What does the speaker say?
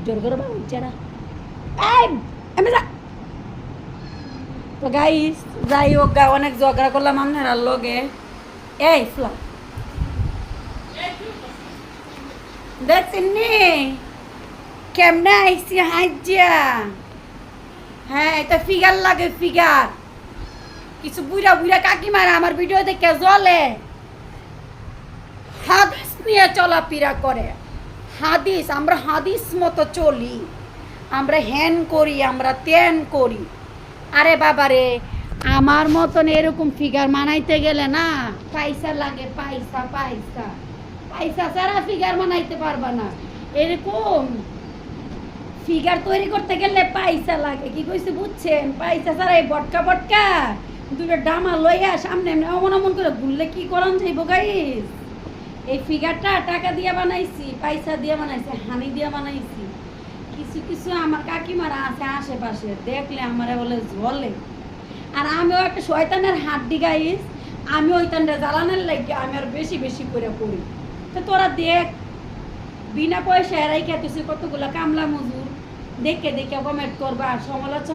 জোর করে বাবা চেরা এই আমি যা তো গাইস যাই হোক গা অনেক ঝগড়া করলাম আপনার লগে এই ফ্লা দেখছিনি কেমনে আইসি হাইজা হ্যাঁ এটা ফিগার লাগে ফিগার কিছু বুড়া বুড়া কাকিমারা আমার ভিডিও দেখে জ্বলে হাদিস নিয়ে চলাফেরা করে হাদিস আমরা হাদিস মতো চলি আমরা হ্যান করি আমরা ত্যান করি আরে বাবারে আমার মতন এরকম ফিগার মানাইতে গেলে না পয়সা লাগে পয়সা পয়সা পয়সা ছাড়া ফিগার বানাইতে পারবা না এরকম ফিগার তৈরি করতে গেলে পয়সা লাগে কি কইছে বুঝছেন পয়সা ছাড়া এই বটকা বটকা দুটো ডামা লইয়া সামনে এমনি অমন অমন করে ঘুরলে কি করান যাইব গাইস এই ফিগারটা টাকা দিয়ে বানাইছি পয়সা দিয়ে বানাইছি হানি দিয়ে বানাইছি কিছু কিছু আমার কাকিমারা আছে আশেপাশে দেখলে আমারে বলে জ্বলে আর আমিও একটা শয়তানের হাড্ডি গাইস আমি ওইটানটা জ্বালানোর লাগে আমি আর বেশি বেশি করে করি তো তোরা দেখ বিনা পয়সা এরাই খেতেছি কতগুলো কামলা মজুর দেখে দেখে কমেন্ট করবা সমালোচনা